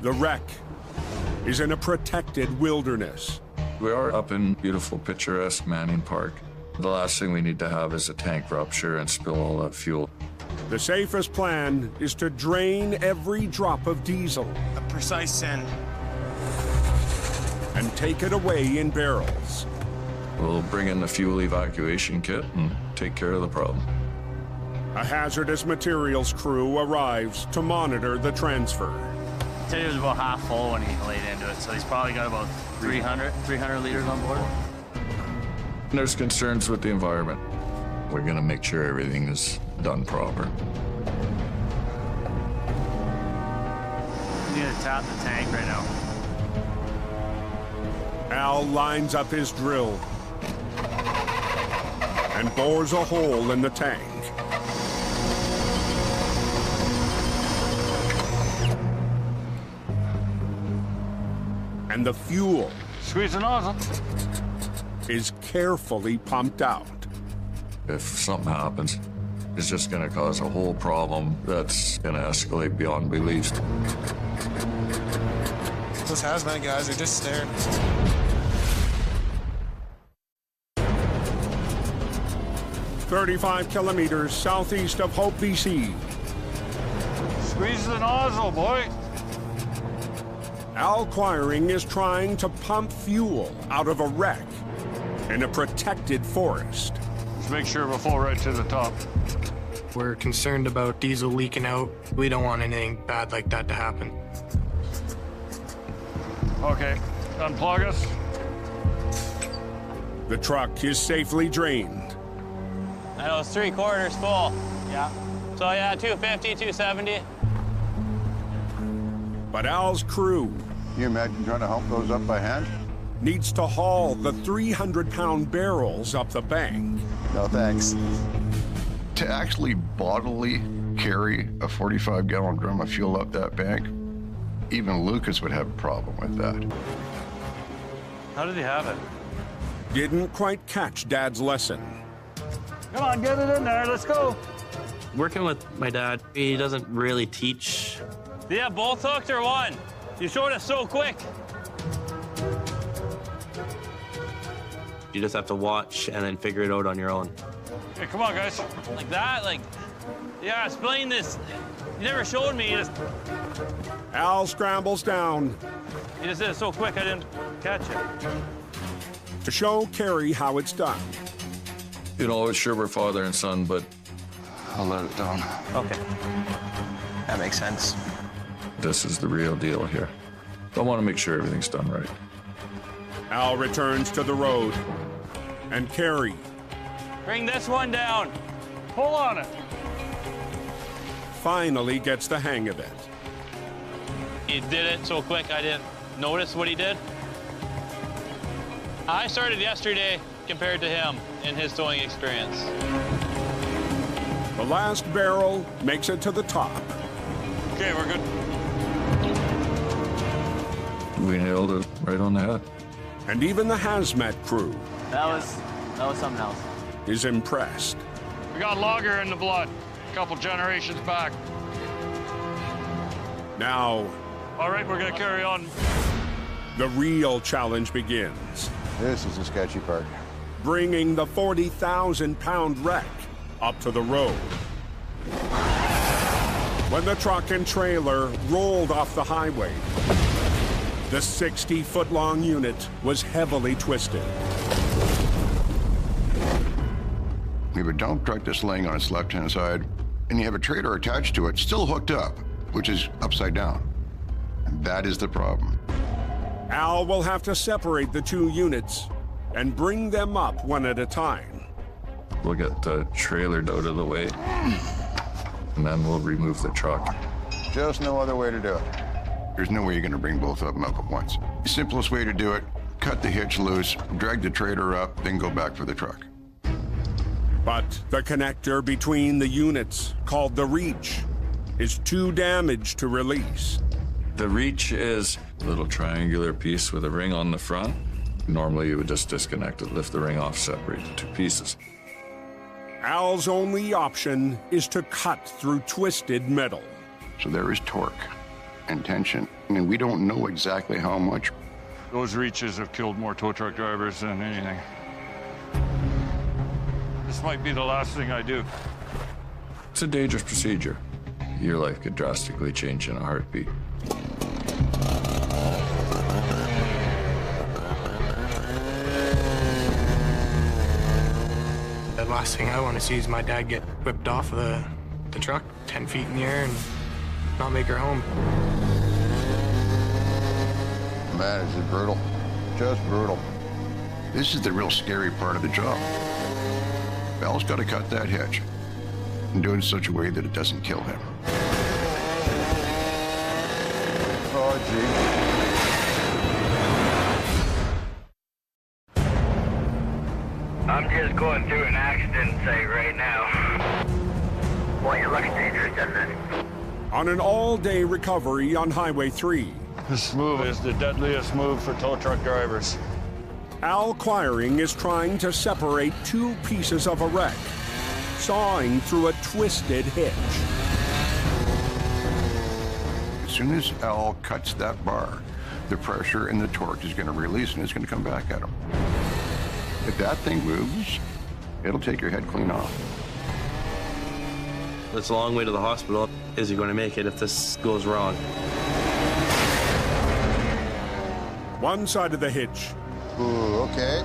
The wreck is in a protected wilderness. We are up in beautiful, picturesque Manning Park. The last thing we need to have is a tank rupture and spill all that fuel. The safest plan is to drain every drop of diesel. A precise send. And take it away in barrels. We'll bring in the fuel evacuation kit and take care of the problem. A hazardous materials crew arrives to monitor the transfer. He said he was about half full when he laid into it, so he's probably got about 300 liters on board. There's concerns with the environment. We're gonna make sure everything is done proper. We need to tap the tank right now. Al lines up his drill and bores a hole in the tank. And the fuel Squeeze the nozzle. is carefully pumped out. If something happens, it's just gonna cause a whole problem that's gonna escalate beyond belief. Those hazmat guys are just staring. "35 kilometers southeast of Hope, BC. Squeeze the nozzle, boy. Al Quiring is trying to pump fuel out of a wreck in a protected forest. Just make sure we're full right to the top. We're concerned about diesel leaking out. We don't want anything bad like that to happen. Okay, unplug us. The truck is safely drained. I know it's 3/4 full. Yeah. So yeah, 250, 270. But Al's crew Can you imagine trying to hump those up by hand? needs to haul the 300-pound barrels up the bank. No thanks. To actually bodily carry a 45-gallon drum of fuel up that bank, even Lucas would have a problem with that. How did he have it? Didn't quite catch Dad's lesson. Come on, get it in there. Let's go. Working with my dad, he doesn't really teach. Yeah, both hooked or one? You showed us so quick. You just have to watch and then figure it out on your own. Hey, come on, guys. Like that? Like, yeah, explain this. You never showed me. You Al scrambles down just did it so quick I didn't catch it. to show Carrie how it's done. You know, sure we're father and son, but I'll let it down. Okay. That makes sense. this is the real deal here. I want to make sure everything's done right. Al returns to the road, and Carrie Bring this one down. Pull on it. finally gets the hang of it. He did it so quick I didn't notice what he did. I started yesterday compared to him in his towing experience. The last barrel makes it to the top. Okay, we're good. We nailed it right on the head. And even the hazmat crew That was something else. is impressed. We got lager in the blood. A couple generations back. Now, All right, we're gonna carry on. the real challenge begins. This is the sketchy part. Bringing the 40,000-pound wreck up to the road. When the truck and trailer rolled off the highway, the 60-foot-long unit was heavily twisted. We have a dump truck that's laying on its left-hand side, and you have a trailer attached to it, still hooked up, which is upside down. And that is the problem. Al will have to separate the two units and bring them up one at a time. We'll get the trailer out of the way, and then we'll remove the truck. Just no other way to do it. There's no way you're gonna bring both of them up at once. The simplest way to do it, cut the hitch loose, drag the trailer up, then go back for the truck. But the connector between the units, called the reach, is too damaged to release. The reach is a little triangular piece with a ring on the front. Normally, you would just disconnect it, lift the ring off, separate the two pieces. Al's only option is to cut through twisted metal. So there is torque. and tension. I mean, we don't know exactly how much. Those reaches have killed more tow truck drivers than anything. This might be the last thing I do. It's a dangerous procedure. Your life could drastically change in a heartbeat. The last thing I want to see is my dad get whipped off of the truck 10 feet in the air and not make her home. Man, it's just brutal. Just brutal. This is the real scary part of the job. Al's got to cut that hitch and do it in such a way that it doesn't kill him. Oh, gee. I'm just going through an accident site right now. Boy, it looks dangerous, doesn't it? On an all-day recovery on Highway 3, This move is the deadliest move for tow truck drivers. Al Quiring is trying to separate two pieces of a wreck, sawing through a twisted hitch. As soon as Al cuts that bar, the pressure and the torque is going to release and it's going to come back at him. If that thing moves, it'll take your head clean off. It's a long way to the hospital. Is he going to make it if this goes wrong? One side of the hitch Ooh, okay.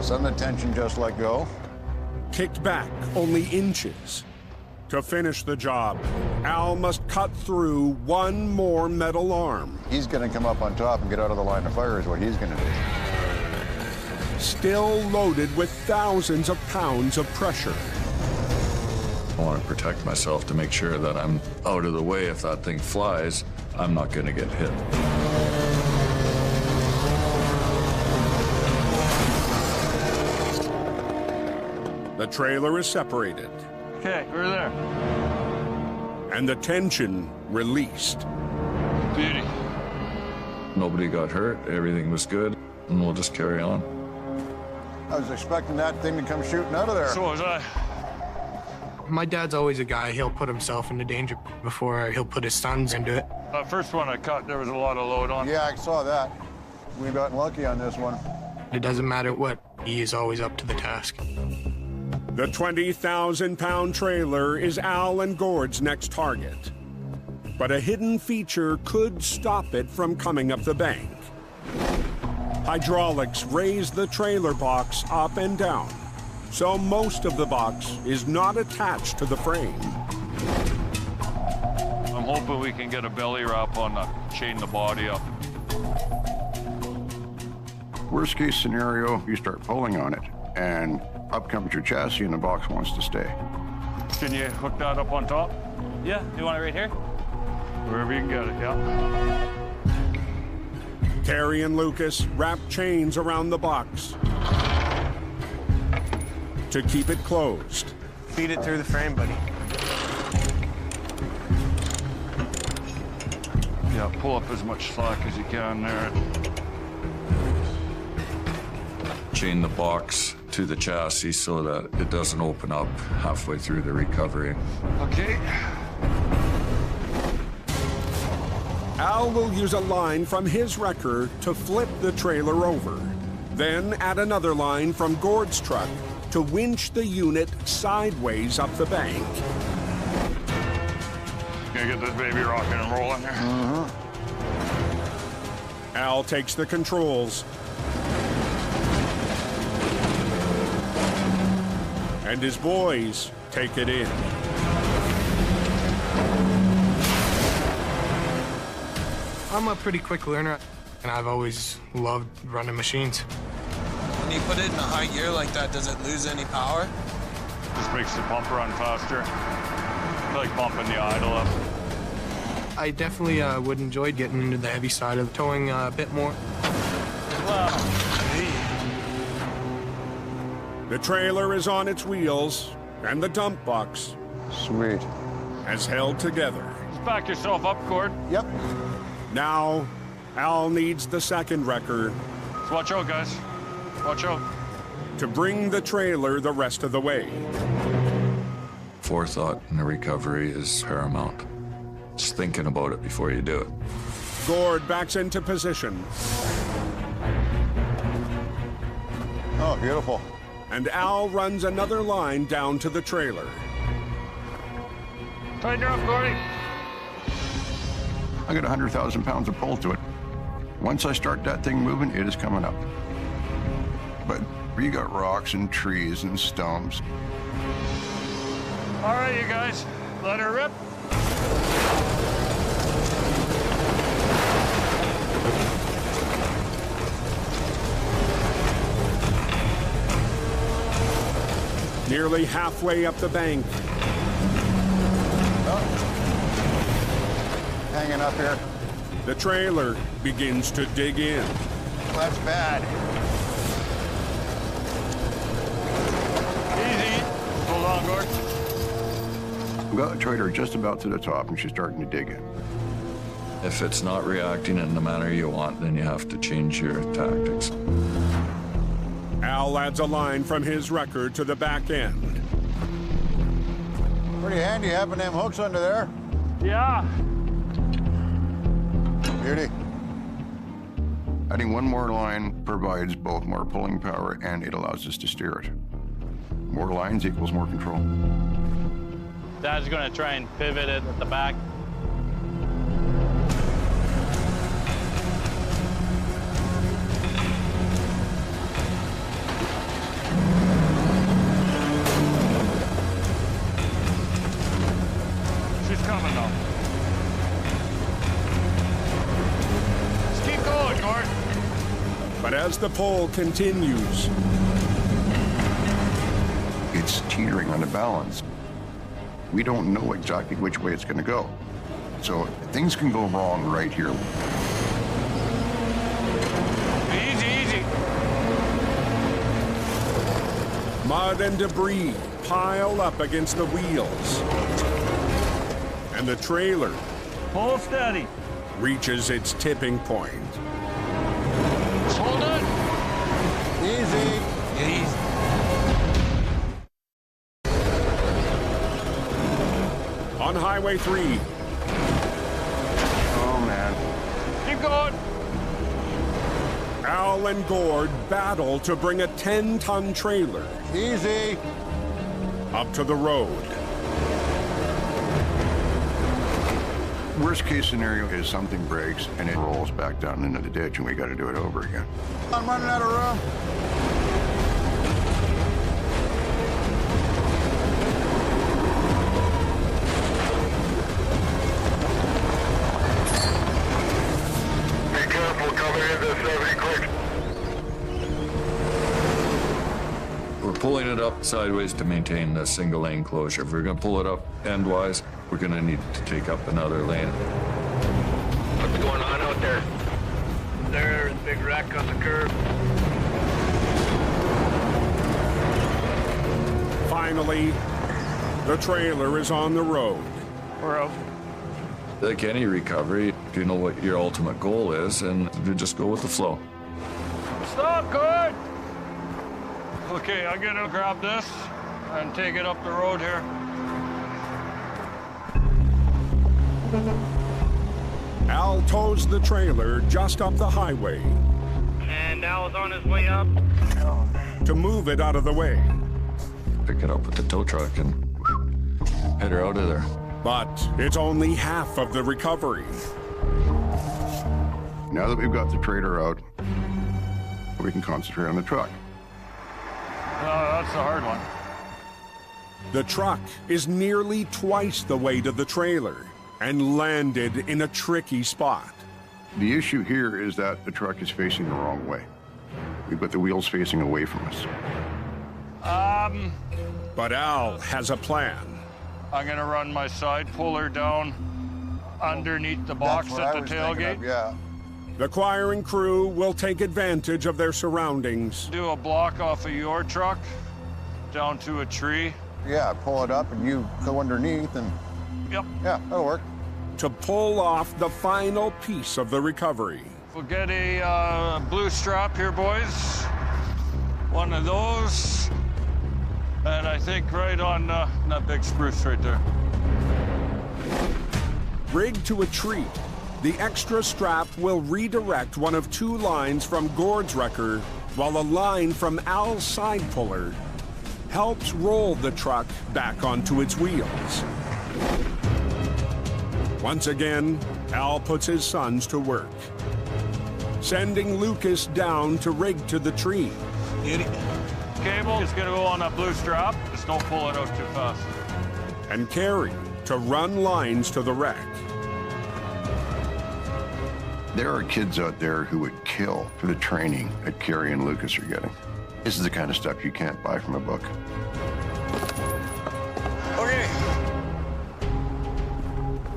Sudden tension just let go. kicked back only inches. To finish the job, Al must cut through one more metal arm. He's going to come up on top and get out of the line of fire is what he's going to do. Still loaded with thousands of pounds of pressure. I want to protect myself to make sure that I'm out of the way. If that thing flies, I'm not going to get hit. The trailer is separated, Okay, we're there. and the tension released. Beauty. Nobody got hurt, everything was good, and we'll just carry on. I was expecting that thing to come shooting out of there. So was I. My dad's always a guy, he'll put himself into danger before he'll put his sons into it. That first one I cut, there was a lot of load on. Yeah, I saw that. We got lucky on this one. It doesn't matter what, he is always up to the task. The 20,000-pound trailer is Al and Gord's next target. But a hidden feature could stop it from coming up the bank. Hydraulics raise the trailer box up and down, so most of the box is not attached to the frame. I'm hoping we can get a belly wrap on the chain the body up. Worst case scenario, you start pulling on it, and up comes your chassis and the box wants to stay. Can you hook that up on top? Yeah, you want it right here? Wherever you can get it, yeah. Terry and Lucas wrap chains around the box to keep it closed. Feed it through the frame, buddy. Yeah, pull up as much slack as you can there. Chain the box to the chassis so that it doesn't open up halfway through the recovery. Okay. Al will use a line from his wrecker to flip the trailer over. Then add another line from Gord's truck to winch the unit sideways up the bank. Gonna get this baby rocking and rolling here. Al takes the controls. And his boys take it in. I'm a pretty quick learner, and I've always loved running machines. When you put it in a high gear like that, does it lose any power? Just makes the pump run faster. Like bumping the idle up. I definitely would enjoy getting into the heavy side of towing a bit more. The trailer is on its wheels, and the dump box Sweet. has held together. Just back yourself up, Cord. Yep. Now, Al needs the second wrecker Just watch out, guys. Watch out. to bring the trailer the rest of the way. Forethought in the recovery is paramount. Just thinking about it before you do it. Gord backs into position. Oh, beautiful. And Al runs another line down to the trailer. Tighten her up, Gordy. I got 100,000 pounds of pull to it. Once I start that thing moving, it is coming up. But you got rocks and trees and stumps. All right, you guys, let her rip. Nearly halfway up the bank. Oh. Hanging up here. The trailer begins to dig in. That's bad. Easy. Hold on, Gord. We got the trailer just about to the top, and she's starting to dig in. If it's not reacting in the manner you want, then you have to change your tactics. Al adds a line from his wrecker to the back end. Pretty handy having them hooks under there. Yeah. Beauty. Adding one more line provides both more pulling power and it allows us to steer it. More lines equals more control. Dad's gonna try and pivot it at the back. She's coming now. Just keep going, Gord. But as the pull continues, It's teetering on the balance. We don't know exactly which way it's going to go. So things can go wrong right here. Easy, easy. mud and debris pile up against the wheels. And the trailer Hold steady. reaches its tipping point. Hold it. Easy. Easy. On Highway 3, Oh, man. Keep going. Al and Gord battle to bring a 10-ton trailer Easy. up to the road. Worst case scenario is something breaks and it rolls back down into the ditch and we got to do it over again. I'm running out of room. Be careful coming into 70 quick. We're pulling it up sideways to maintain the single lane closure. If we're going to pull it up endwise, we're going to need to take up another lane. What's going on out there? There's a big wreck on the curb. Finally, the trailer is on the road. We're out. Like any recovery, you know what your ultimate goal is, and you just go with the flow. Stop, good. Okay, I'm gonna grab this and take it up the road here. Al tows the trailer just up the highway And Al's on his way up. to move it out of the way. Pick it up with the tow truck and head her out of there. But it's only half of the recovery. Now that we've got the trailer out, we can concentrate on the truck. That's the hard one. The truck is nearly twice the weight of the trailer and landed in a tricky spot. The issue here is that the truck is facing the wrong way. We've got the wheels facing away from us. But Al has a plan. I'm gonna run my side puller down underneath the box That's what at I the was thinking tailgate. of, yeah. The choir and crew will take advantage of their surroundings Do a block off of your truck down to a tree. Yeah, pull it up and you go underneath and Yep. yeah, that'll work. to pull off the final piece of the recovery. We'll get a blue strap here, boys. One of those. And I think right on that big spruce right there. Rigged to a tree, the extra strap will redirect one of two lines from Gord's wrecker, while a line from Al's side puller helps roll the truck back onto its wheels. Once again, Al puts his sons to work, sending Lucas down to rig to the tree. Cable is going to go on that blue strap. Just don't pull it out too fast. And Carrie to run lines to the wreck. There are kids out there who would kill for the training that Carrie and Lucas are getting. This is the kind of stuff you can't buy from a book. Okay.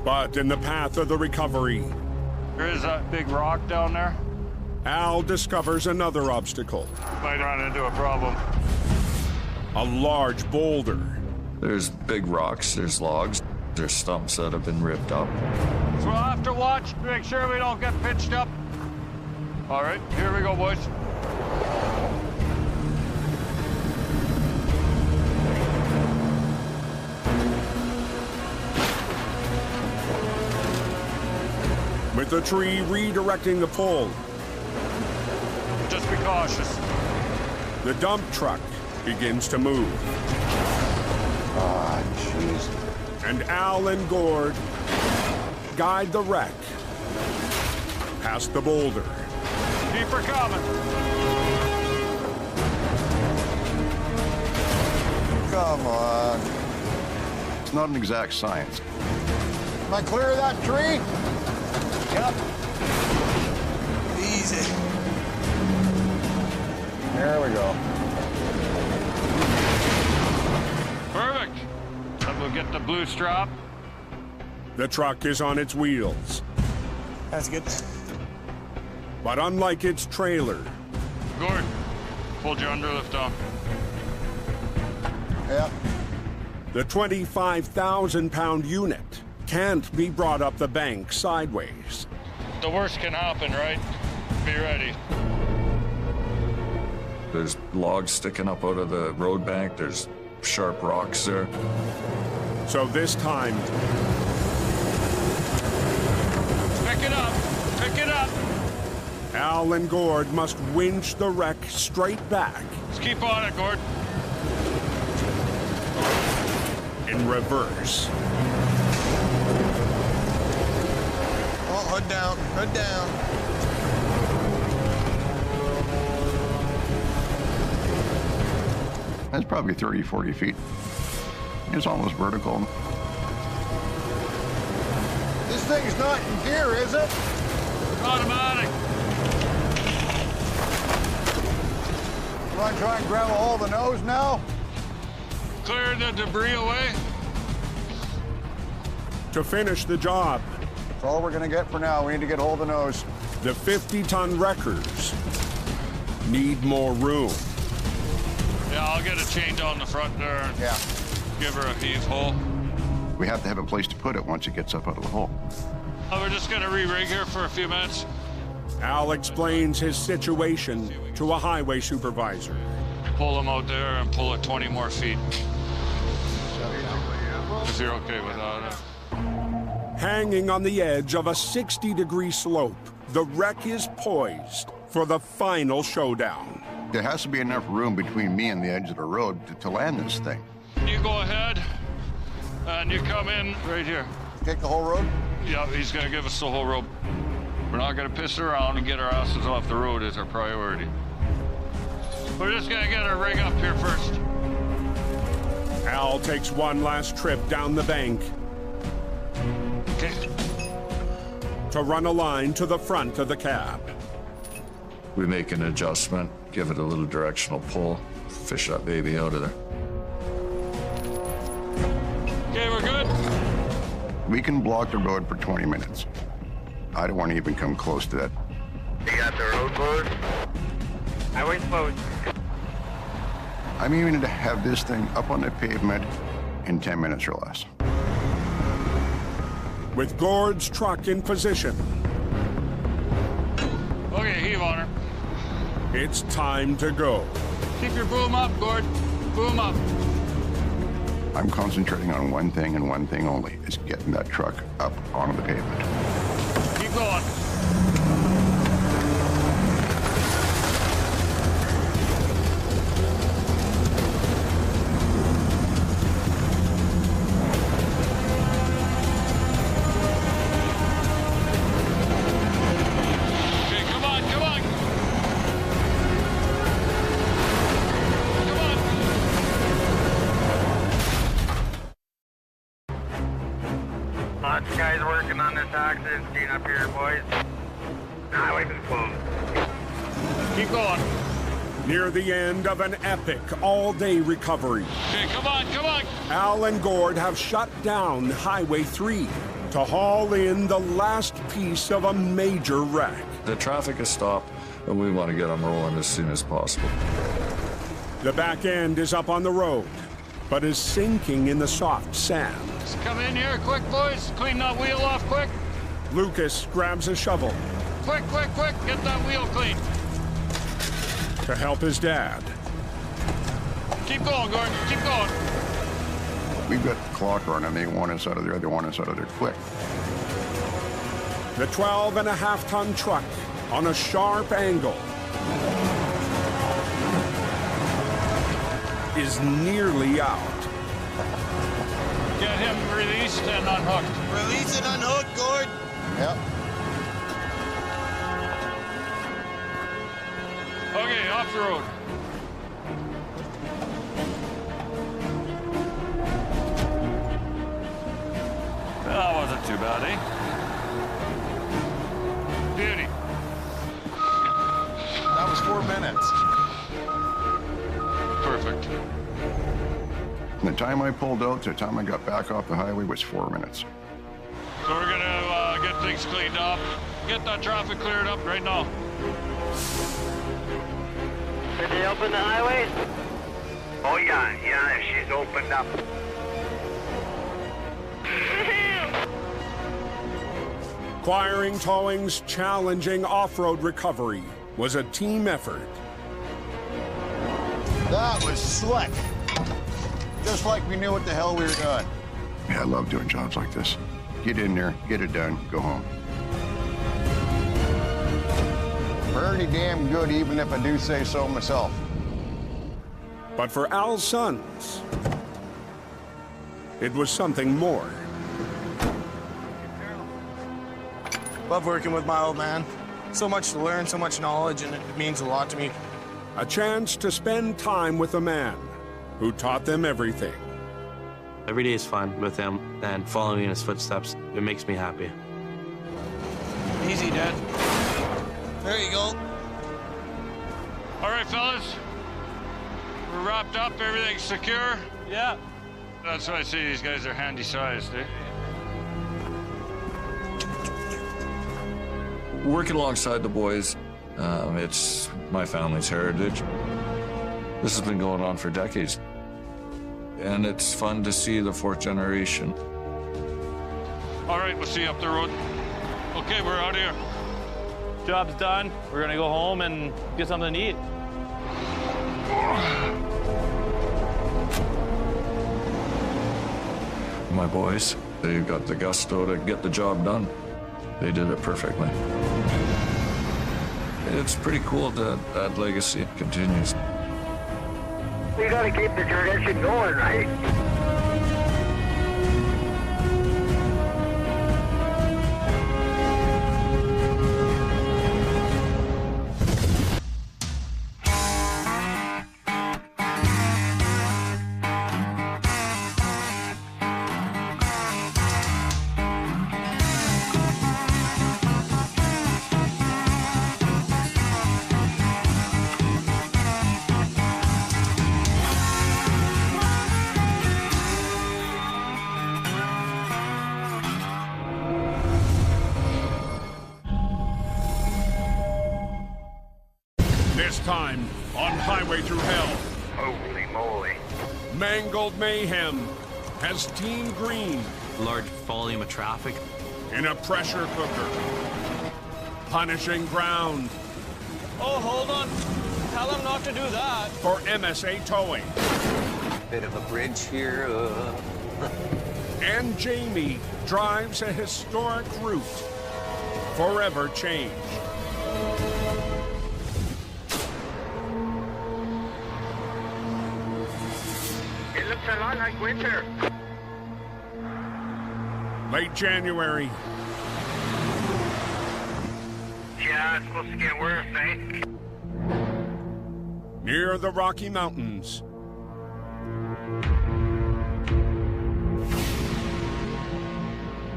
But in the path of the recovery, There is that big rock down there. Al discovers another obstacle. Might run into a problem. A large boulder. There's big rocks, there's logs, there's stumps that have been ripped up. So we'll have to watch, make sure we don't get pitched up. All right, here we go, boys. With the tree redirecting the pull, Just be cautious. the dump truck begins to move. Ah, jeez. And Al and Gord guide the wreck past the boulder. Keep her coming. Come on. It's not an exact science. Am I clear of that tree? Yep. Easy. There we go. Perfect. Then we'll get the blue strap. The truck is on its wheels, That's good. but unlike its trailer, Gord, hold your underlift on. Yeah. the 25,000-pound unit can't be brought up the bank sideways. The worst can happen, right? Be ready. There's logs sticking up out of the road bank, there's sharp rocks there. So this time, Pick it up. Pick it up. Al and Gord must winch the wreck straight back Let's keep on it, Gord. in reverse. Oh, hood down. Hood down. That's probably 30, 40 feet. It's almost vertical. This thing's not in gear, is it? Automatic. You want to try and grab a hold of the nose now? Clear the debris away. To finish the job, That's all we're going to get for now. We need to get hold of the nose. the 50-ton wreckers need more room. Yeah, I'll get a chain down the front there and Yeah. give her a heave hole. We have to have a place to put it once it gets up out of the hole. We're just gonna re-rig here for a few minutes. Al explains his situation to a highway supervisor. Pull them out there and pull it 20 more feet. If you're okay with that. Hanging on the edge of a 60-degree slope, the wreck is poised for the final showdown. There has to be enough room between me and the edge of the road to land this thing. You go ahead and you come in right here. Take the whole road? Yeah, he's gonna give us the whole rope. We're not gonna piss around and get our asses off the road is our priority. We're just gonna get our rig up here first. Al takes one last trip down the bank Okay. to run a line to the front of the cab. We make an adjustment, give it a little directional pull, fish that baby out of there. Okay, we're good? We can block the road for 20 minutes. I don't want to even come close to that. You got the road closed? Highway's closed. I'm aiming to have this thing up on the pavement in 10 minutes or less. With Gord's truck in position, Okay, heave on her. it's time to go. Keep your boom up, Gord. Boom up. I'm concentrating on one thing and one thing only, is getting that truck up onto the pavement. Keep going. Lots of guys working on this accident scene up here, boys. Highway's closed. Keep going. Near the end of an epic all-day recovery. Okay, come on, come on. Al and Gord have shut down Highway 3 to haul in the last piece of a major wreck. The traffic has stopped, and we want to get them rolling as soon as possible. The back end is up on the road, but is sinking in the soft sand. Just come in here, quick, boys. Clean that wheel off, quick. Lucas grabs a shovel Quick, quick, quick. Get that wheel clean. to help his dad. Keep going, Gordon. Keep going. We've got the clock running. They want us out of there. They want us out of there quick. The 12.5-ton truck on a sharp angle is nearly out. Get him released and unhooked. Release and unhook, Gord. Yep. Okay, off the road. That wasn't too bad, eh? Beauty. That was 4 minutes. Perfect. From the time I pulled out to the time I got back off the highway was 4 minutes. So we're gonna get things cleaned up. Get that traffic cleared up right now. Did they open the highway? Oh, yeah, she's opened up. Acquiring Towing's challenging off-road recovery was a team effort. That was slick. Just like we knew what the hell we were doing. Yeah, I love doing jobs like this. Get in there, get it done, go home. Pretty damn good, even if I do say so myself. But for Al's sons, it was something more. Love working with my old man. So much to learn, so much knowledge, and it means a lot to me. A chance to spend time with a man who taught them everything. Every day is fun with him, and following in his footsteps, it makes me happy. Easy, Dad. There you go. All right, fellas. We're wrapped up. Everything's secure. Yeah. That's why I say these guys are handy-sized, eh? Working alongside the boys, it's my family's heritage. This has been going on for decades. And it's fun to see the fourth generation. All right, we'll see you up the road. Okay, we're out of here. Job's done. We're gonna go home and get something to eat. My boys, they've got the gusto to get the job done. They did it perfectly. It's pretty cool that that legacy continues. We gotta keep the tradition going, right? This time on Highway Thru Hell, Holy moly. mangled mayhem has Team Green Large volume of traffic. in a pressure cooker, punishing ground Oh, hold on. Tell him not to do that. for MSA Towing. Bit of a bridge here. And Jamie drives a historic route, forever changed. It looks a lot like winter. Late January. Yeah, it's supposed to get worse, eh? Near the Rocky Mountains.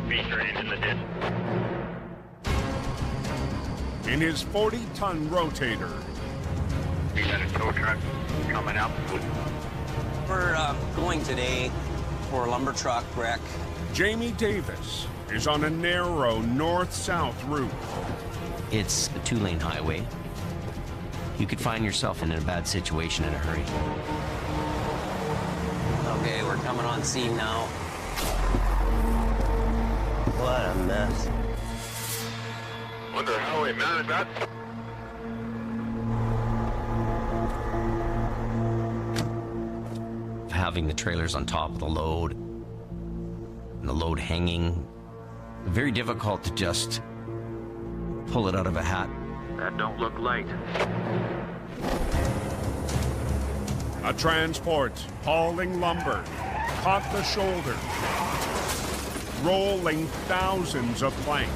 B-train in the distance. In his 40-ton rotator. We got a tow truck coming up. We're going today for a lumber truck wreck. Jamie Davis is on a narrow north-south route. It's a two-lane highway. You could find yourself in a bad situation in a hurry. Okay, we're coming on scene now. What a mess. What the hell, we man, is that? Having the trailers on top of the load, and the load hanging, very difficult to just pull it out of a hat. That don't look light. A transport hauling lumber caught the shoulder, rolling thousands of planks.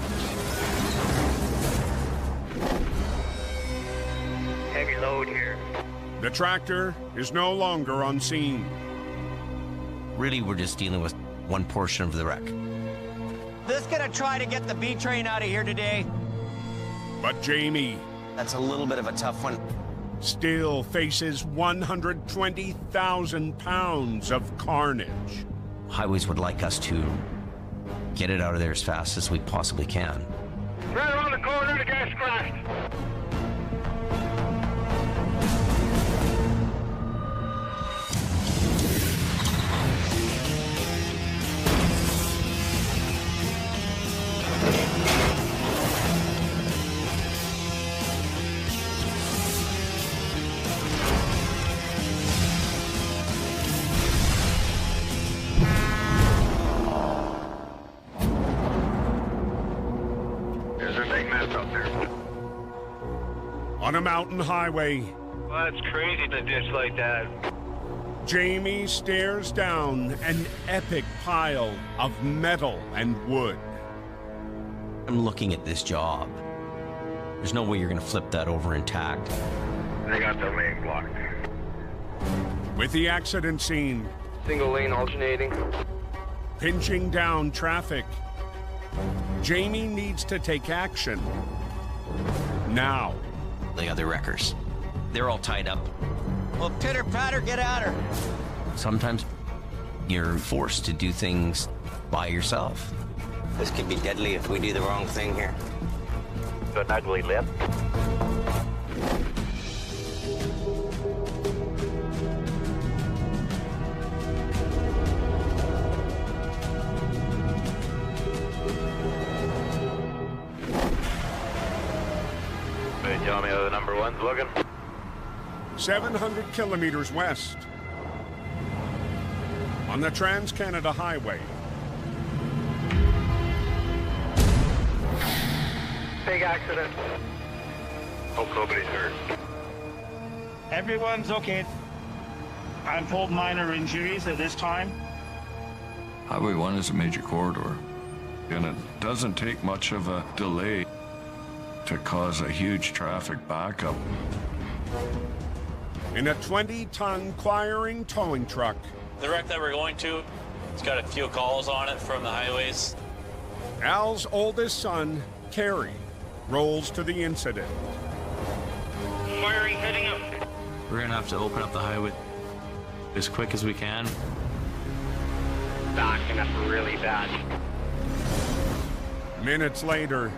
Heavy load here. The tractor is no longer on scene. Really, we're just dealing with one portion of the wreck. Just gonna try to get the B train out of here today. But Jamie, that's a little bit of a tough one, still faces 120,000 pounds of carnage. Highways would like us to get it out of there as fast as we possibly can. Right around the corner, the gas crashed. On a mountain highway. Well, that's crazy to ditch like that. Jamie stares down an epic pile of metal and wood. I'm looking at this job. There's no way you're gonna flip that over intact. They got the lane blocked. With the accident scene. Single lane alternating. Pinching down traffic. Jamie needs to take action. Now. The other wreckers, they're all tied up. Well, pitter patter, get at her. Sometimes you're forced to do things by yourself. This could be deadly if we do the wrong thing here. Got an ugly lip. Tell me how the number one's looking. 700 kilometers west. On the Trans-Canada Highway. Big accident. Hope nobody's hurt. Everyone's okay. I'm told minor injuries at this time. Highway 1 is a major corridor, and it doesn't take much of a delay to cause a huge traffic backup. In a 20-ton quiring towing truck. The wreck that we're going to, it's got a few calls on it from the highways. Al's oldest son, Kerry, rolls to the incident. Firing heading up. We're gonna have to open up the highway as quick as we can. Backing up really bad. Minutes later.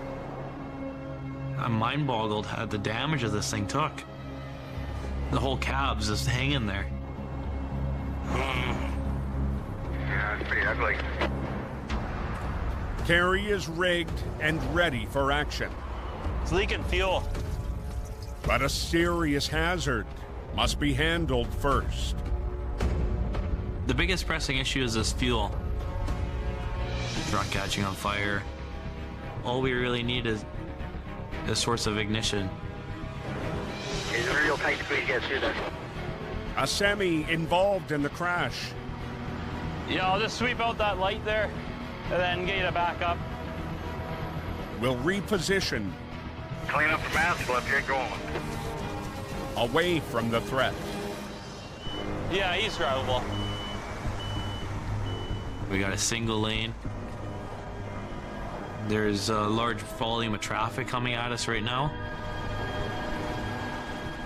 I'm mind-boggled at the damage that this thing took. The whole cab's just hanging there. Yeah, it's pretty ugly. Kerry is rigged and ready for action. It's leaking fuel. But a serious hazard must be handled first. The biggest pressing issue is this fuel. The truck catching on fire. All we really need is a source of ignition. It's a real tight squeeze, get through there. A semi involved in the crash. Yeah, I'll just sweep out that light there and then get it back up. Will reposition. Clean up the mask, let's get going. Away from the threat. Yeah, he's drivable. We got a single lane. There's a large volume of traffic coming at us right now.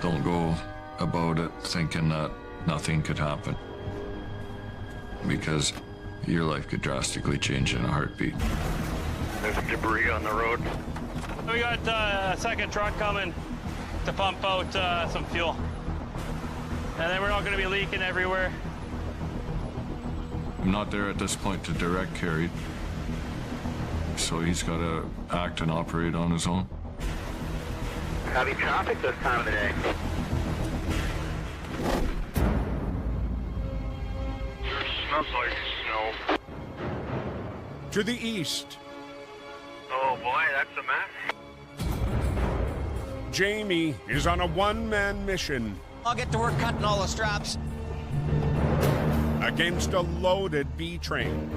Don't go about it thinking that nothing could happen, because your life could drastically change in a heartbeat. There's debris on the road. We got a second truck coming to pump out some fuel. And then we're not going to be leaking everywhere. I'm not there at this point to direct carry, so he's got to act and operate on his own. Heavy traffic this time of the day. Smells like snow. To the east. Oh boy, that's a mess. Jamie is on a one-man mission. I'll get to work cutting all the straps. Against a loaded B train.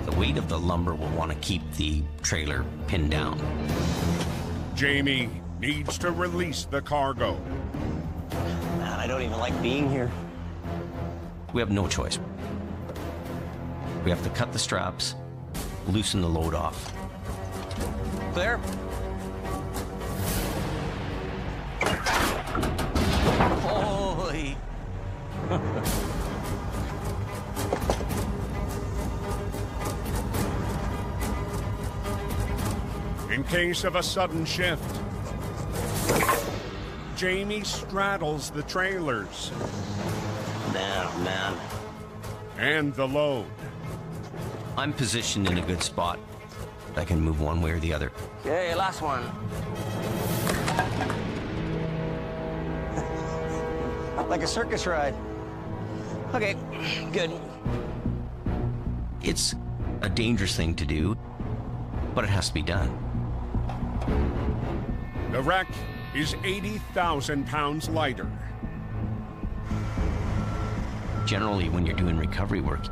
The weight of the lumber will want to keep the trailer pinned down. Jamie needs to release the cargo. Man, I don't even like being here. We have no choice. We have to cut the straps, loosen the load off. Clear? Holy. In case of a sudden shift, Jamie straddles the trailers. Man, oh man. And the load. I'm positioned in a good spot. I can move one way or the other. Okay, last one. Like a circus ride. Okay, good. It's a dangerous thing to do, but it has to be done. The wreck is 80,000 pounds lighter. Generally, when you're doing recovery work,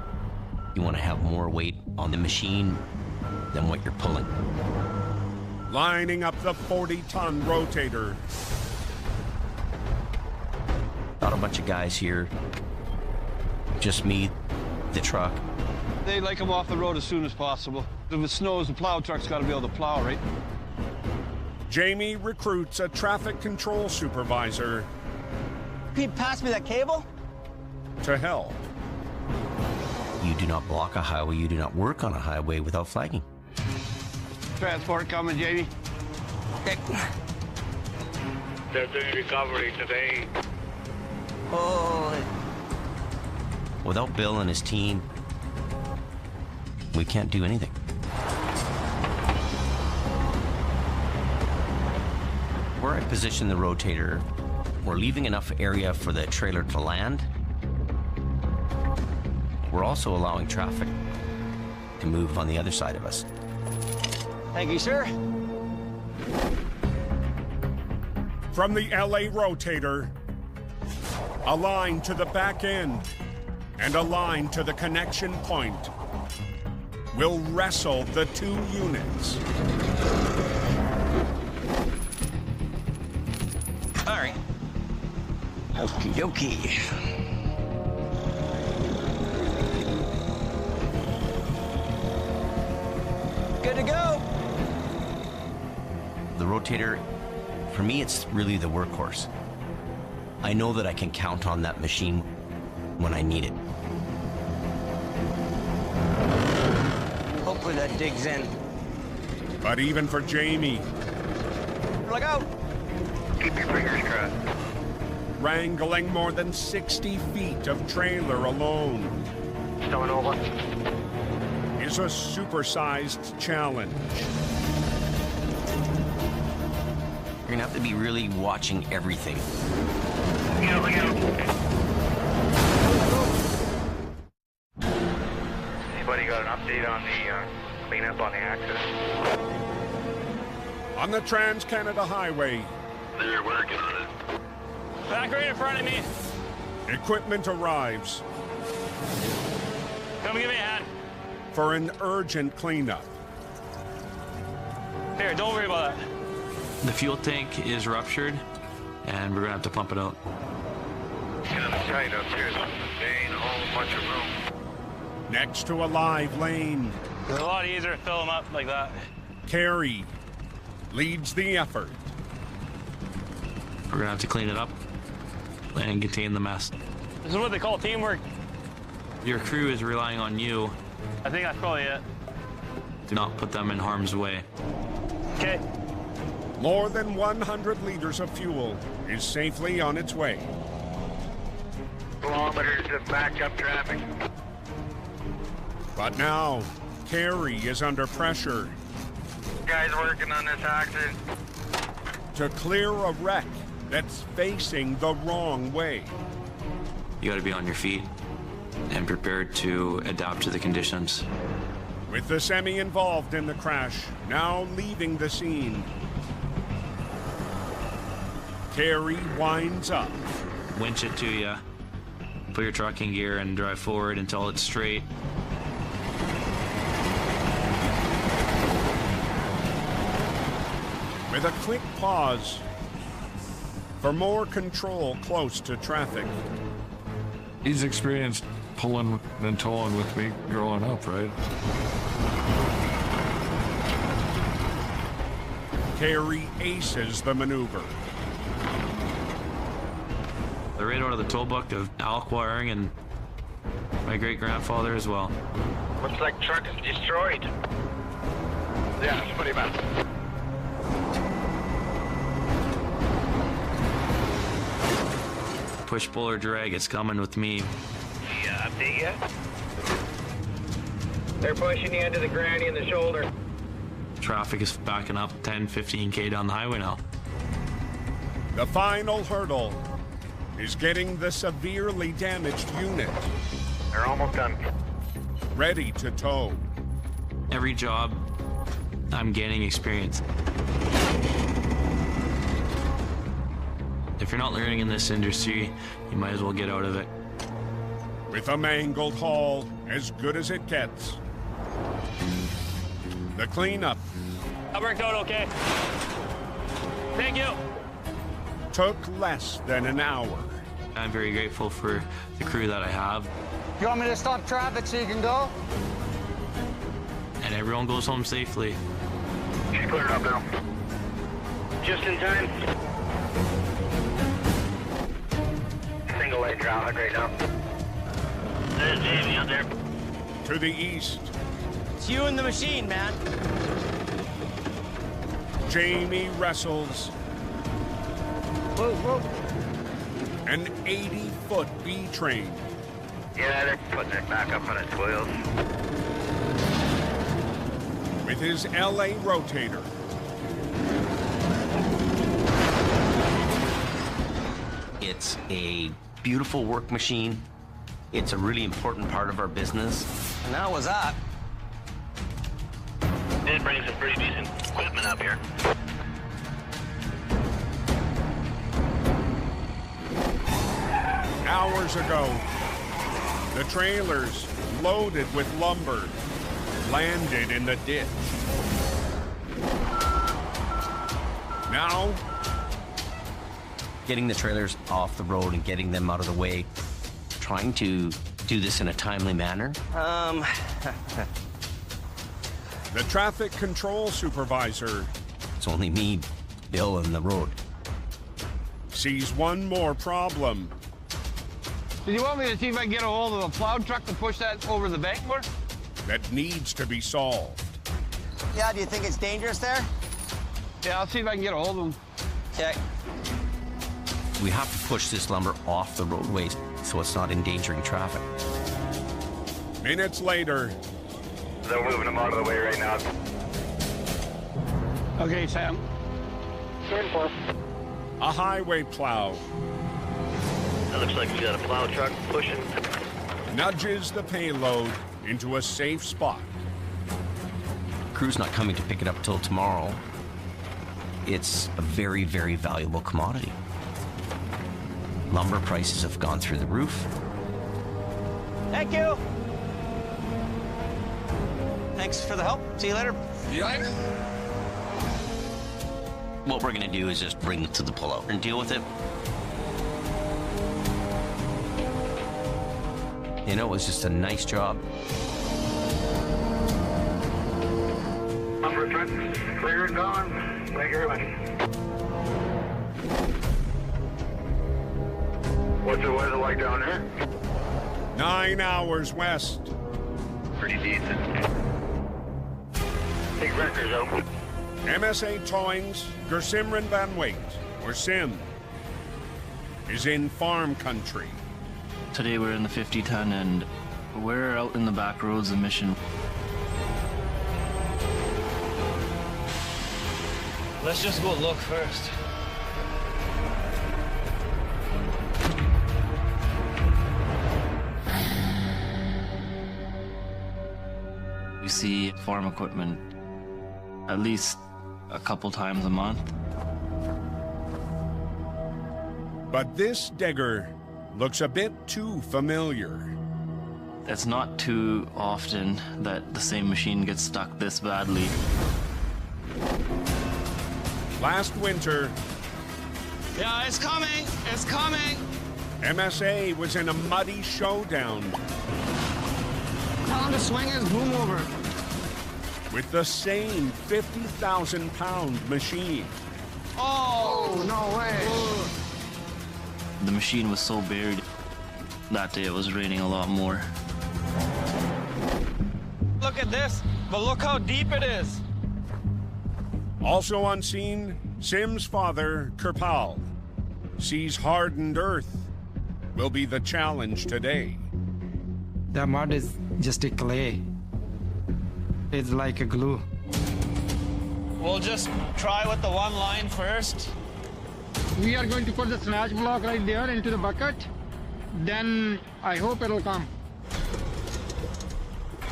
you want to have more weight on the machine than what you're pulling. Lining up the 40-ton rotator. Not a bunch of guys here. Just me, the truck. They'd like them off the road as soon as possible. If it snows, the plow truck's got to be able to plow, right? Jamie recruits a traffic control supervisor. Can you pass me that cable? To help. You do not block a highway, you do not work on a highway without flagging. Transport coming, Jamie. Okay. They're doing recovery today. Holy. Without Bill and his team, we can't do anything. Where I position the rotator, we're leaving enough area for the trailer to land. We're also allowing traffic to move on the other side of us. Thank you, sir. From the LA rotator, a line to the back end, and a line to the connection point will wrestle the two units. All right. Okie dokie. Good to go. The rotator, for me, it's really the workhorse. I know that I can count on that machine when I need it. Hopefully that digs in. But even for Jamie, Look out! Keep your fingers crossed. wrangling more than 60 feet of trailer alone Stowing over. is a supersized challenge. You're gonna have to be really watching everything. Look out. update on the cleanup on the accident? On the Trans-Canada Highway, They're working on it. Back right in front of me. equipment arrives Come give me a hand. for an urgent cleanup. Here, don't worry about that. The fuel tank is ruptured, and we're gonna have to pump it out. Kind of tight up here. There ain't a whole bunch of room. Next to a live lane, It's a lot easier to fill them up like that. Carey leads the effort. We're gonna have to clean it up and contain the mess. This is what they call teamwork. Your crew is relying on you I think that's probably it. to not put them in harm's way. Okay. More than 100 liters of fuel is safely on its way. Kilometers of backup traffic. But now, Carey is under pressure Guys working on this accident. to clear a wreck that's facing the wrong way. You gotta be on your feet and prepared to adapt to the conditions. With the semi involved in the crash now leaving the scene, Carey winds up. Winch it to you, put your truck in gear and drive forward until it's straight. With a quick pause for more control close to traffic. He's experienced pulling and towing with me growing up, right? Carey aces the maneuver. They're right out of the toll book of elk wiring and my great-grandfather as well. Looks like truck is destroyed. Yeah, it's pretty bad. Push, pull, or drag, it's coming with me. Yeah, update yet? They're pushing you into the granny in the shoulder. Traffic is backing up 10, 15K down the highway now. The final hurdle is getting the severely damaged unit They're almost done. ready to tow. Every job, I'm gaining experience. If you're not learning in this industry, you might as well get out of it. With a mangled haul as good as it gets. The cleanup That worked out okay. Thank you. took less than an hour. I'm very grateful for the crew that I have. You want me to stop traffic so you can go? And everyone goes home safely. She's cleared up now. Just in time. Single lane traffic right now. There's Jamie out there. To the east, It's you and the machine, man. Jamie wrestles Whoa, whoa. an 80-foot B train. Yeah, they're putting it back up on its wheels. With his LA rotator. It's a beautiful work machine. It's a really important part of our business. And that was that. Did bring some pretty decent equipment up here. Hours ago, the trailers loaded with lumber landed in the ditch. Now, Getting the trailers off the road and getting them out of the way, trying to do this in a timely manner. the traffic control supervisor It's only me, Bill, and the road. sees one more problem. Do you want me to see if I can get a hold of a plow truck to push that over the bank more? That needs to be solved. Yeah, do you think it's dangerous there? Yeah, I'll see if I can get a hold of them. Okay. We have to push this lumber off the roadways so it's not endangering traffic. Minutes later, They're moving them out of the way right now. Okay, Sam. Turn for. a highway plow It looks like we got a plow truck pushing. nudges the payload into a safe spot. crew's not coming to pick it up till tomorrow, it's a very, very valuable commodity. Lumber prices have gone through the roof. Thank you. Thanks for the help. See you later. See you later. What we're gonna do is just bring it to the pullout and deal with it. You know, it was just a nice job. Lumber truck, clear and gone. Thank you very much. What's the weather like down there? 9 hours west. Pretty decent. Big records though. MSA Towing's Gersimran Van Wait, or Sim, is in farm country. Today we're in the 50-ton and we're out in the back roads of Mission. Let's just go look first. We see farm equipment at least a couple times a month. But this digger looks a bit too familiar. It's not too often that the same machine gets stuck this badly. Last winter, Yeah, it's coming. It's coming. MSA was in a muddy showdown Tell him to swing his boom over. with the same 50,000-pound machine. Oh, no way. The machine was so buried. That day it was raining a lot more. Look at this. But look how deep it is. Also on scene, Sim's father, Kirpal, sees hardened earth will be the challenge today. The mud is just a clay. It's like a glue. We'll just try with the one line first. We are going to put the snatch block right there into the bucket. Then I hope it'll come.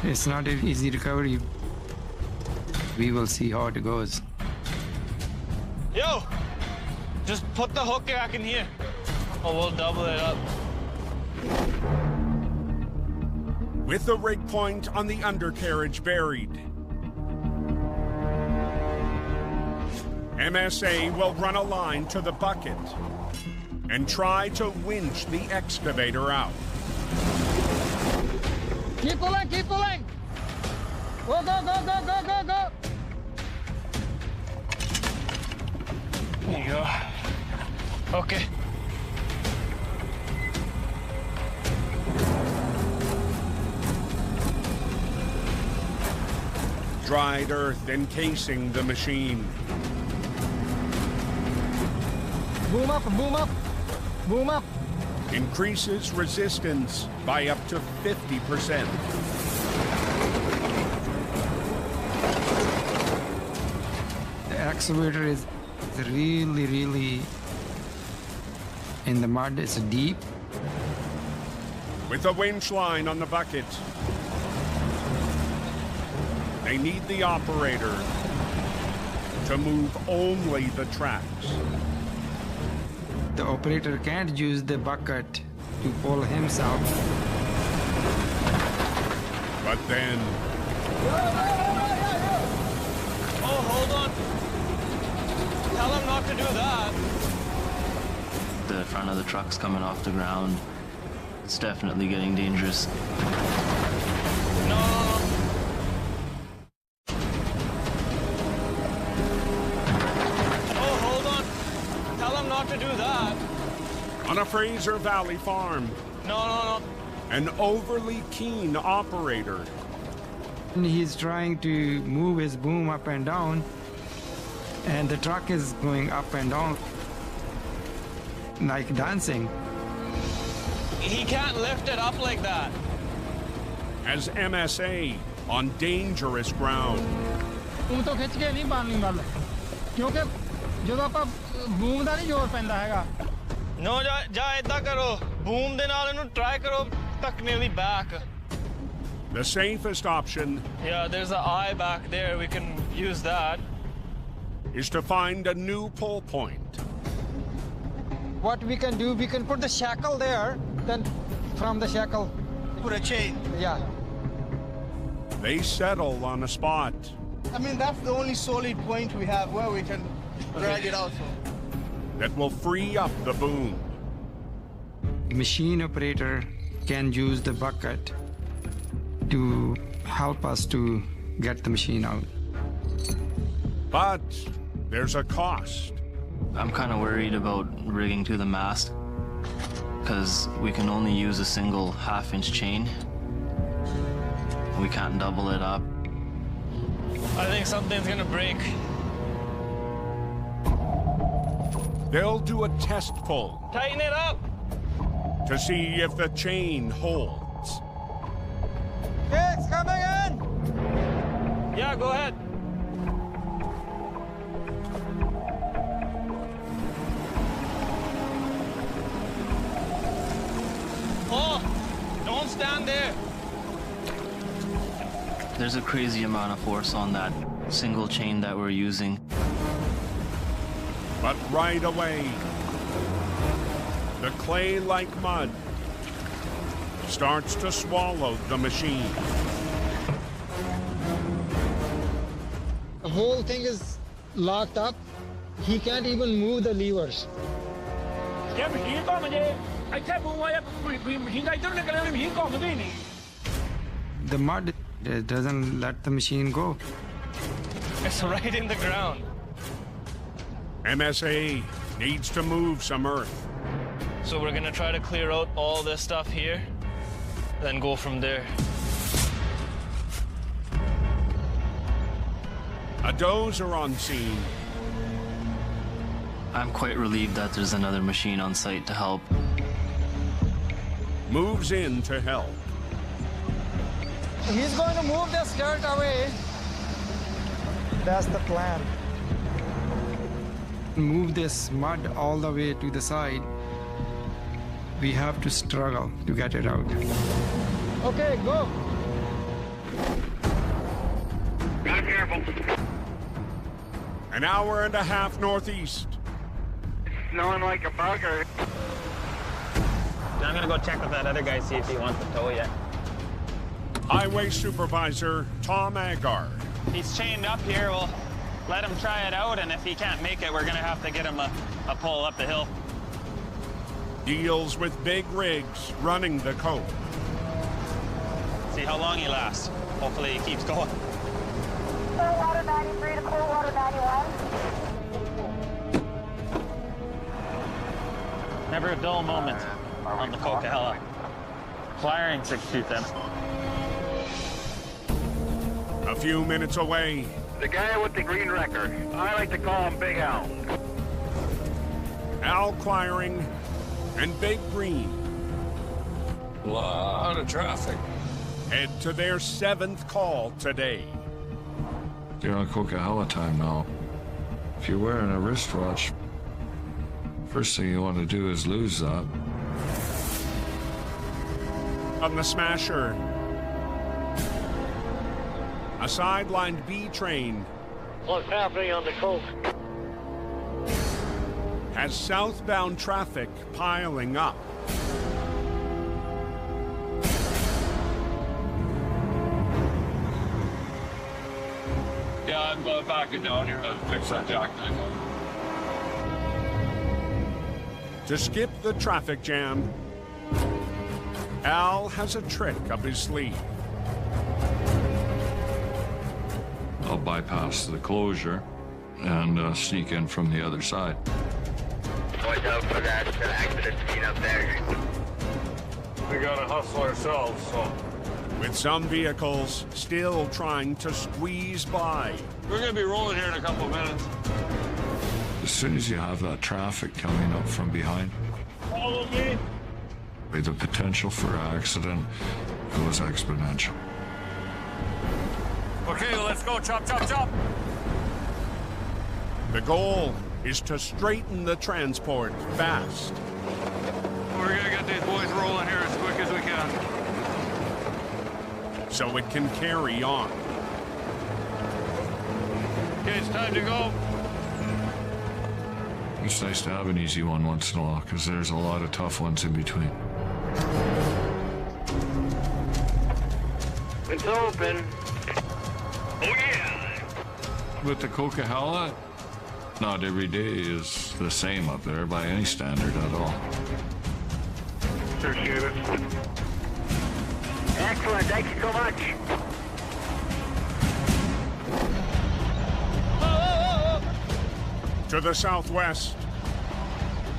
It's not an easy recovery. We will see how it goes. Yo, just put the hook back in here. Oh, we'll double it up. With the rig point on the undercarriage buried, MSA will run a line to the bucket and try to winch the excavator out. Keep pulling, keep pulling. Go, go, go, go, go, go, go. There you go. Okay. Dried earth encasing the machine. Boom up, boom up, boom up. Increases resistance by up to 50%. The excavator is really in the mud. It's deep. With a winch line on the bucket, they need the operator to move only the tracks. The operator can't use the bucket to pull himself. But then, Oh, hold on. Tell him not to do that. The front of the truck's coming off the ground. It's definitely getting dangerous. No. Oh, hold on. Tell him not to do that. on a Fraser Valley farm, No. an overly keen operator. And he's trying to move his boom up and down, and the truck is going up and down like dancing. He can't lift it up like that. As MSA on dangerous ground. तो खिंच के नहीं बांधनी वाला क्योंकि ਜਦੋਂ ਆਪਾਂ boom ਦਾ ਨਹੀਂ ਜ਼ੋਰ ਪੈਂਦਾ ਹੈਗਾ No, ਜਾ ਇਦਾਂ ਕਰੋ ਬੂਮ ਦੇ ਨਾਲ ਇਹਨੂੰ ਟਰਾਈ ਕਰੋ ਧੱਕਣੇ ਦੀ back The safest option, yeah, there's an eye back there. We can use that. Is to find a new pull point. What we can do, we can put the shackle there, then from the shackle, put a chain. Yeah. They settle on a spot. I mean, that's the only solid point we have where we can drag it out from. That will free up the boom. The machine operator can use the bucket to help us to get the machine out. But there's a cost. I'm kind of worried about rigging to the mast because we can only use a single half-inch chain. We can't double it up. I think something's gonna break. They'll do a test pull Tighten it up. to see if the chain holds. It's coming in! Yeah, go ahead. Oh, don't stand there. There's a crazy amount of force on that single chain that we're using. But right away, the clay-like mud starts to swallow the machine. The whole thing is locked up. He can't even move the levers. The mud doesn't let the machine go. It's right in the ground. MSA needs to move some earth. So we're gonna try to clear out all this stuff here, then go from there. A dozer on scene. I'm quite relieved that there's another machine on site to help. Moves in to help. He's going to move this dirt away. That's the plan. Move this mud all the way to the side. We have to struggle to get it out. Okay, go. Be careful. An hour and a half northeast. Snowing like a bugger. I'm gonna go check with that other guy, see if he wants to tow yet. Highway Supervisor Tom Agar. He's chained up here. We'll let him try it out, and if he can't make it, we're gonna have to get him a pull up the hill. Deals with big rigs running the coast. See how long he lasts. Hopefully he keeps going. Cool water 93 to cool water 91. Never a dull moment on the Coquihalla. Firing 627. A few minutes away. The guy with the green record. I like to call him Big Al. Al Quiring and Big Green. Lot of traffic. Head to their 7th call today. You're on Coquihalla time now. If you're wearing a wristwatch, first thing you want to do is lose that. On the Smasher. A sidelined B train What's happening on the coast? has southbound traffic piling up. Yeah, I'm backing down here. Let's fix that jackknife. To skip the traffic jam, Al has a trick up his sleeve. I'll bypass the closure and sneak in from the other side. Watch out for that accident scene up there. We gotta hustle ourselves, so. With some vehicles still trying to squeeze by. We're gonna be rolling here in a couple of minutes. As soon as you have that traffic coming up from behind, Follow me. the potential for accident goes exponential. Okay, let's go. Chop, chop, chop. The goal is to straighten the transport fast. We're gonna get these boys rolling here as quick as we can. so it can carry on. Okay, it's time to go. It's nice to have an easy one once in a while, because there's a lot of tough ones in between. It's open. Oh, yeah. With the Coca-Cola, not every day is the same up there by any standard at all. Appreciate it. Excellent. Thank you so much. To the southwest,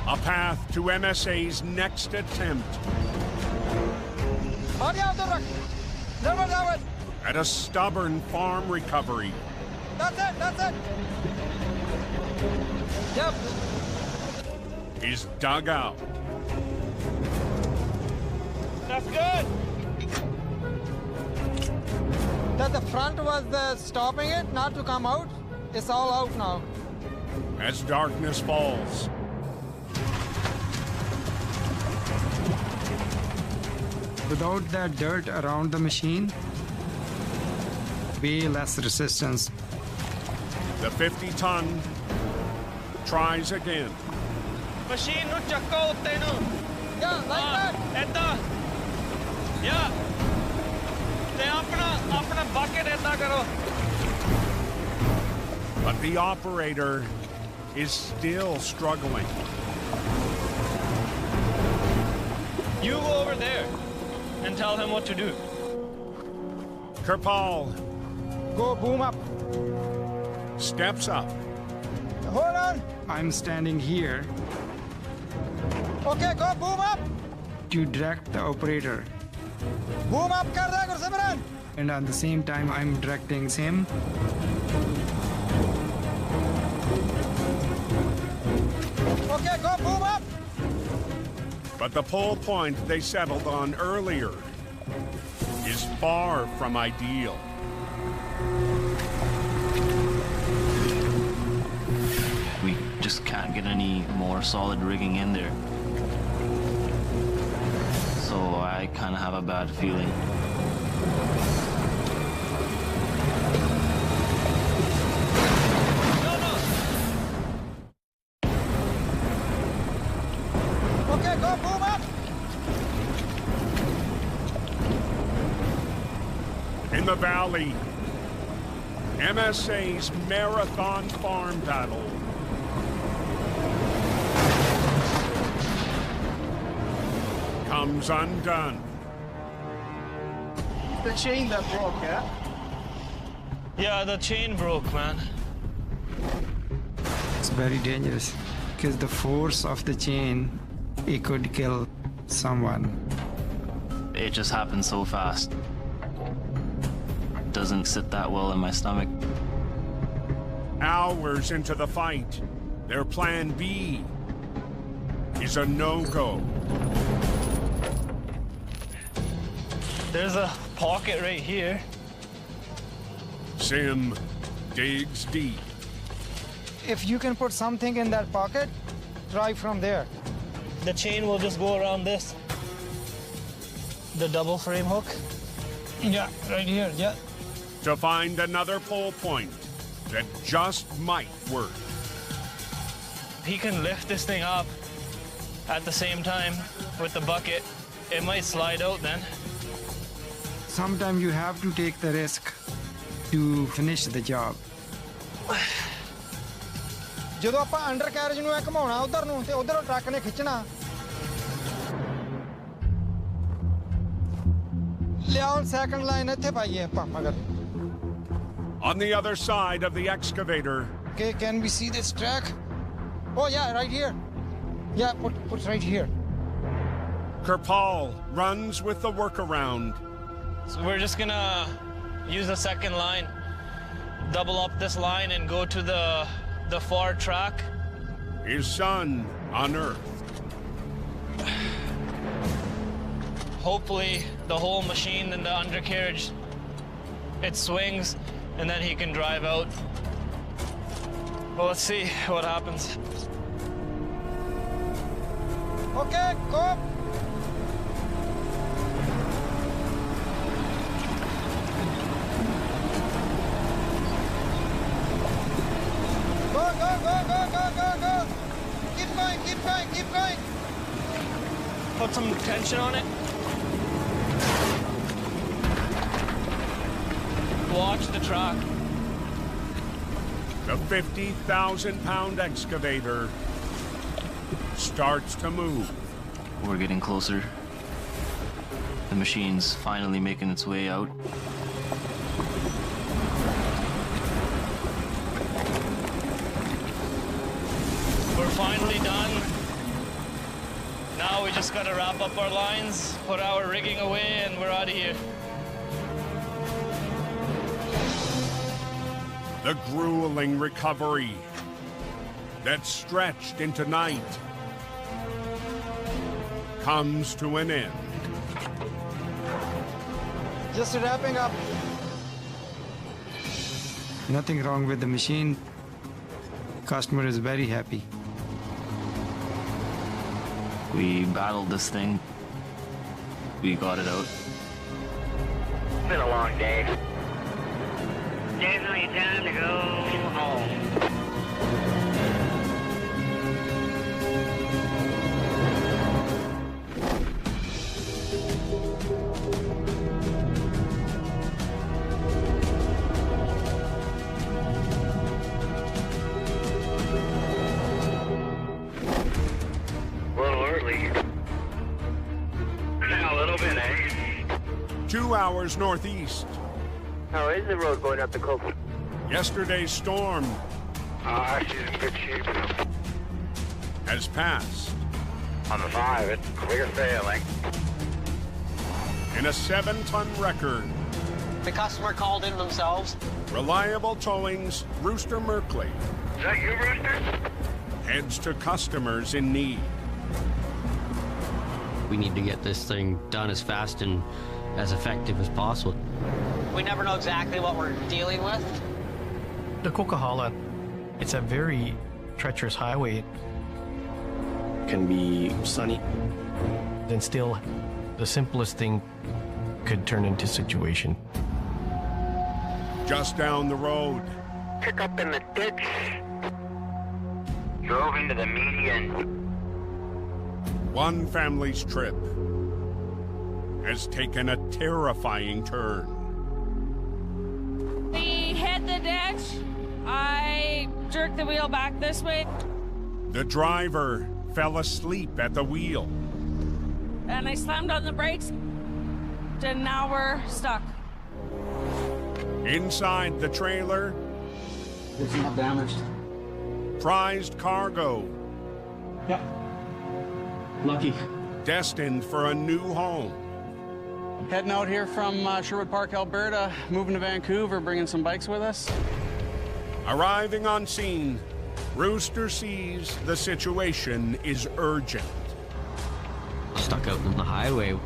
a path to MSA's next attempt at a stubborn farm recovery. That's it. Yep. Is dug out. That's good. That the front was stopping it, not to come out. It's all out now. As darkness falls, Without that dirt around the machine, way less resistance. the 50-ton tries again. Machine nu chakko utte nu. Yeah, like that. Edda. Yeah. Te apna bucket edda karo. But the operator is still struggling. You go over there and tell him what to do. Kirpal Go boom up. steps up. Hold on. I'm standing here Okay, go boom up. to direct the operator. Boom up kar de Gursimran. And at the same time, I'm directing him. Okay, go boom up. But the pole point they settled on earlier is far from ideal. We just can't get any more solid rigging in there. So I kind of have a bad feeling. Okay, go boom up. In the valley, MSA's marathon farm battle comes undone. The chain that broke, yeah? Yeah, the chain broke, man. It's very dangerous because the force of the chain, it could kill someone. It just happened so fast. Doesn't sit that well in my stomach. Hours into the fight, their plan B is a no-go. There's a pocket right here. Sim digs deep. If you can put something in that pocket, try from there. The chain will just go around this. The double frame hook. Yeah, right here, yeah. To find another pole point that just might work. He can lift this thing up at the same time with the bucket. It might slide out then. Sometimes you have to take the risk to finish the job. ਜਦੋਂ ਆਪਾਂ under carriage ਨੂੰ ਘੁਮਾਉਣਾ ਉਧਰ ਨੂੰ ਤੇ ਉਧਰੋਂ truck ਨੇ ਖਿੱਚਣਾ ਲਿਆਓ ਸੈਕੰਡ ਲਾਈਨ ਇੱਥੇ ਪਾਈਏ ਆਪਾਂ ਮਗਰ On the other side of the excavator, Okay, can we see this track? Oh yeah, right here. Yeah, put right here. Kirpal runs with the workaround. So we're just gonna use the second line, double up this line and go to the far track. His son unearthed. Hopefully the whole machine and the undercarriage, it swings and then he can drive out. Well, let's see what happens. Okay, go. Go. Keep going. Put some tension on it. Watch the truck. The 50,000-pound excavator starts to move. We're getting closer. The machine's finally making its way out. We're finally done. Now we just gotta wrap up our lines, put our rigging away, and we're out of here. The grueling recovery that stretched into night comes to an end. Just wrapping up. Nothing wrong with the machine. Customer is very happy. We battled this thing. We got it out. It's been a long day. Definitely time to go home. A little early. A little bit, eh? 2 hours northeast. How is the road going up the coast? Yesterday's storm She's in good shape. has passed. On the 5, it's clear sailing. In a 7-ton record, The customer called in themselves. Reliable Towing's Rooster Merkley Is that you, Rooster? heads to customers in need. We need to get this thing done as fast and as effective as possible. We never know exactly what we're dealing with. The Coquihalla, it's a very treacherous highway. Can be sunny. And still, the simplest thing could turn into situation. Just down the road, Pick up in the ditch. Drove into the median. one family's trip has taken a terrifying turn. We hit the ditch. I jerked the wheel back this way, The driver fell asleep at the wheel. and I slammed on the brakes, and now we're stuck. Inside the trailer, It's not damaged. prized cargo Yep. Lucky. destined for a new home. Heading out here from Sherwood Park, Alberta, moving to Vancouver, bringing some bikes with us. Arriving on scene, Rooster sees the situation is urgent. Stuck out on the highway,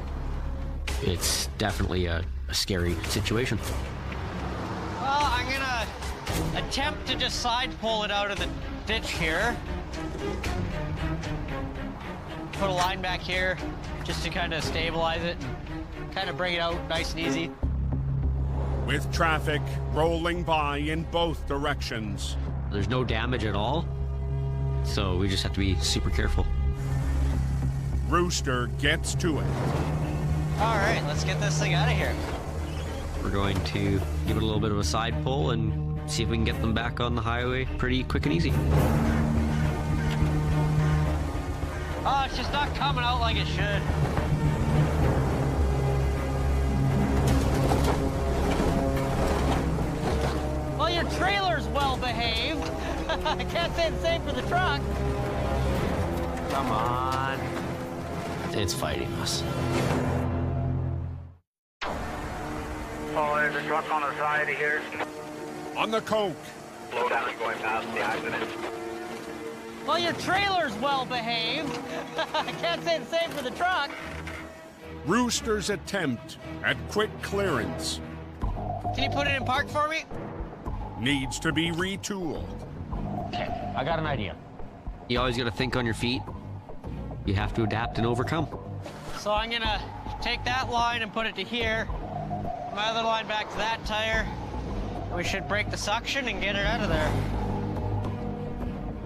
it's definitely a scary situation. Well, I'm gonna attempt to just side pull it out of the ditch here. Put a line back here just to kind of stabilize it, kind of bring it out nice and easy. With traffic rolling by in both directions, There's no damage at all, so we just have to be super careful. Rooster gets to it. All right, let's get this thing out of here. We're going to give it a little bit of a side pull and see if we can get them back on the highway pretty quick and easy. Oh, it's just not coming out like it should. Well, your trailer's well behaved. I can't say it's safe for the truck. Come on. It's fighting us. Oh, there's a truck on the side here. On the coke, Slow down going past the accident. Well, your trailer's well behaved. I can't say it's safe for the truck. Rooster's attempt at quick clearance Can you put it in park for me? needs to be retooled. Okay, I got an idea. You always got to think on your feet. You have to adapt and overcome. So I'm gonna take that line and put it to here. My other line back to that tire. We should break the suction and get it out of there.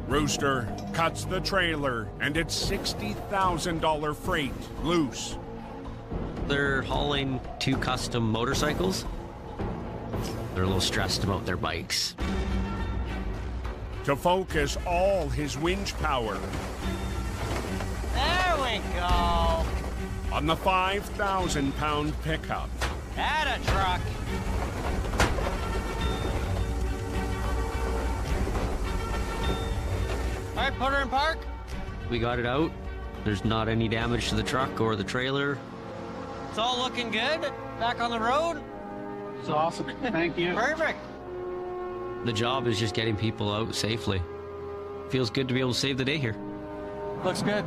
Rooster cuts the trailer and its $60,000 freight loose. They're hauling 2 custom motorcycles. They're a little stressed about their bikes. To focus all his winch power There we go. on the 5,000-pound pickup. Atta truck. All right, put her in park. We got it out. There's not any damage to the truck or the trailer. It's all looking good. Back on the road. It's awesome. Thank you. Perfect. The job is just getting people out safely. Feels good to be able to save the day here. Looks good.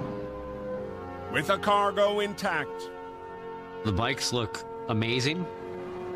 With the cargo intact, The bikes look amazing.